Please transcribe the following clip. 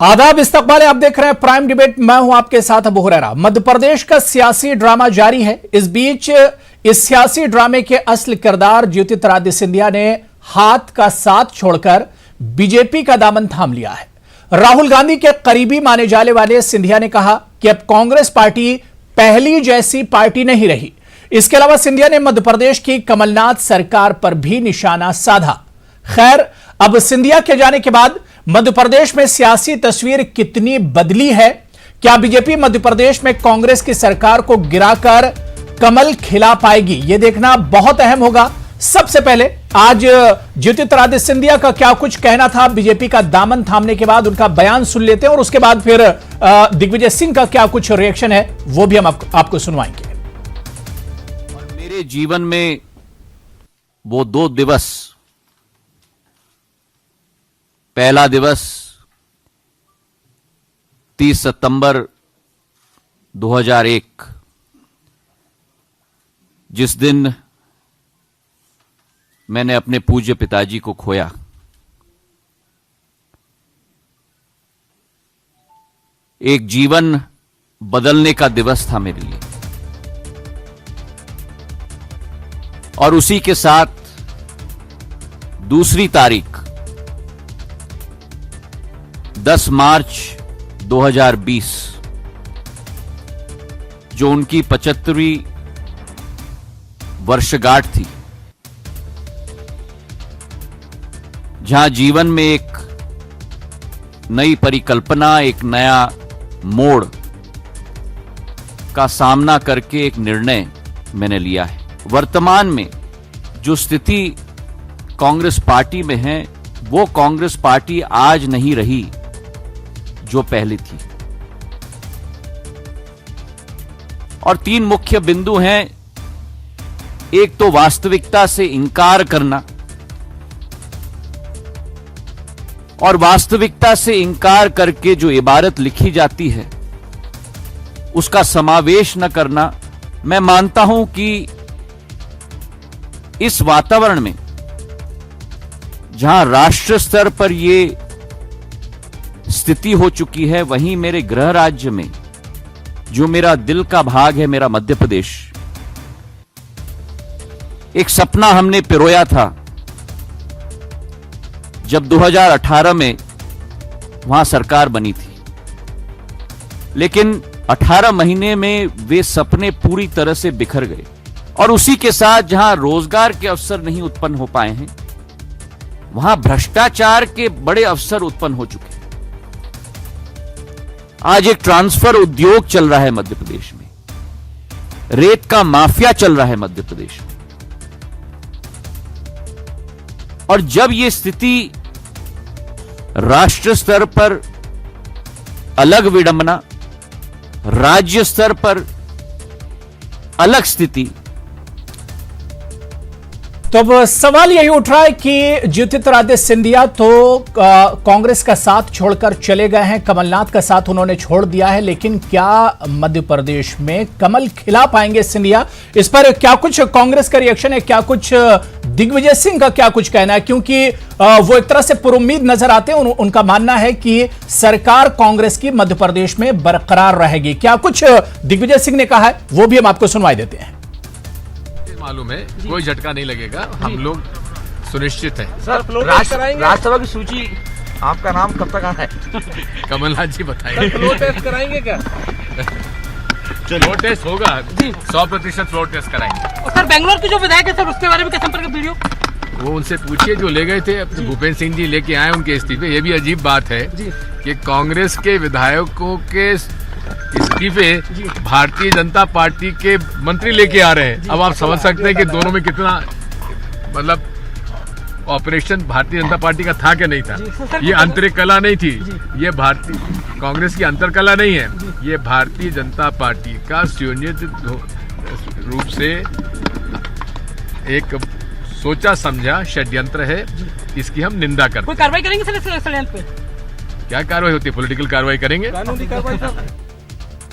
आदाब, इस्तकबाल, आप देख रहे हैं प्राइम डिबेट। मैं हूं आपके साथ अबू हुरैरा। मध्य प्रदेश का सियासी ड्रामा जारी है। इस बीच इस सियासी ड्रामे के असली किरदार ज्योतिरादित्य सिंधिया ने हाथ का साथ छोड़कर बीजेपी का दामन थाम लिया है। राहुल गांधी के करीबी माने जाने वाले सिंधिया ने कहा कि अब कांग्रेस पार्टी पहली जैसी पार्टी नहीं रही। इसके अलावा सिंधिया ने मध्य प्रदेश की कमलनाथ सरकार पर भी निशाना साधा। खैर, अब सिंधिया के जाने के बाद मध्य प्रदेश में सियासी तस्वीर कितनी बदली है? क्या बीजेपी मध्य प्रदेश में कांग्रेस की सरकार को गिराकर कमल खिला पाएगी? यह देखना बहुत अहम होगा। सबसे पहले आज ज्योतिरादित्य सिंधिया का क्या कुछ कहना था बीजेपी का दामन थामने के बाद, उनका बयान सुन लेते हैं और उसके बाद फिर दिग्विजय सिंह का क्या कुछ रिएक्शन है वो भी हम आपको सुनवाएंगे। और मेरे जीवन में वो 2 दिवस, पहला दिवस 30 सितंबर 2001, जिस दिन मैंने अपने पूज्य पिताजी को खोया। एक जीवन बदलने का दिवस था मेरे लिए। और उसी के साथ दूसरी तारीख 10 मार्च 2020, जो उनकी 75वीं वर्षगांठ थी, जहां जीवन में एक नई परिकल्पना, एक नया मोड़ का सामना करके एक निर्णय मैंने लिया है। वर्तमान में जो स्थिति कांग्रेस पार्टी में है, वो कांग्रेस पार्टी आज नहीं रही जो पहले थी। और 3 मुख्य बिंदु हैं। एक तो वास्तविकता से इंकार करना, और वास्तविकता से इंकार करके जो इबारत लिखी जाती है उसका समावेश न करना। मैं मानता हूं कि इस वातावरण में, जहां राष्ट्र स्तर पर यह स्थिति हो चुकी है, वहीं मेरे गृह राज्य में जो मेरा दिल का भाग है, मेरा मध्य प्रदेश, एक सपना हमने पिरोया था जब 2018 में वहां सरकार बनी थी। लेकिन 18 महीने में वे सपने पूरी तरह से बिखर गए। और उसी के साथ जहां रोजगार के अवसर नहीं उत्पन्न हो पाए हैं, वहां भ्रष्टाचार के बड़े अवसर उत्पन्न हो चुके हैं। आज एक ट्रांसफर उद्योग चल रहा है मध्य प्रदेश में, रेत का माफिया चल रहा है मध्य प्रदेश में। और जब यह स्थिति राष्ट्र स्तर पर अलग विडंबना, राज्य स्तर पर अलग स्थिति, तो अब सवाल यही उठ रहा है कि ज्योतिरादित्य सिंधिया तो कांग्रेस का साथ छोड़कर चले गए हैं, कमलनाथ का साथ उन्होंने छोड़ दिया है, लेकिन क्या मध्य प्रदेश में कमल खिला पाएंगे सिंधिया? इस पर क्या कुछ कांग्रेस का रिएक्शन है, क्या कुछ दिग्विजय सिंह का क्या कुछ कहना है? क्योंकि वो एक तरह से पुरुम्मीद नजर आते हैं। उनका मानना है कि सरकार कांग्रेस की मध्य प्रदेश में बरकरार रहेगी। क्या कुछ दिग्विजय सिंह ने कहा है वो भी हम आपको सुनवाई देते हैं। मालूम है, कोई झटका नहीं लगेगा, हम लोग सुनिश्चित है। सर, राज्यसभा की सूची, आपका नाम कब तक आना है? कमलनाथ जी बताएंगे। फ्लोर टेस्ट कराएंगे क्या? फ्लोर टेस्ट होगा जी, 100% फ्लोर टेस्ट कराएंगे। और सर, बेंगलोर के जो विधायक है सर, उसके बारे में क्या संपर्क वीडियो? वो उनसे पूछिए जो ले गए थे। भूपेंद्र सिंह जी लेके आए उनके इस्तीफे। ये भी अजीब बात है कि कांग्रेस के विधायकों के इस्तीफे भारतीय जनता पार्टी के मंत्री लेके आ रहे हैं। अब आप समझ सकते हैं कि दोनों में कितना, मतलब ऑपरेशन भारतीय जनता पार्टी का था कि नहीं था। ये आंतरिक कला नहीं थी, ये भारतीय कांग्रेस की अंतर कला नहीं है, ये भारतीय जनता पार्टी का सुनियोजित रूप से एक सोचा समझा षड्यंत्र है। इसकी हम निंदा करते हैं। कोई कार्रवाई करेंगे सर इस षड्यंत्र पे? क्या कार्रवाई होती है? पॉलिटिकल कार्रवाई करेंगे। कानूनी कार्रवाई।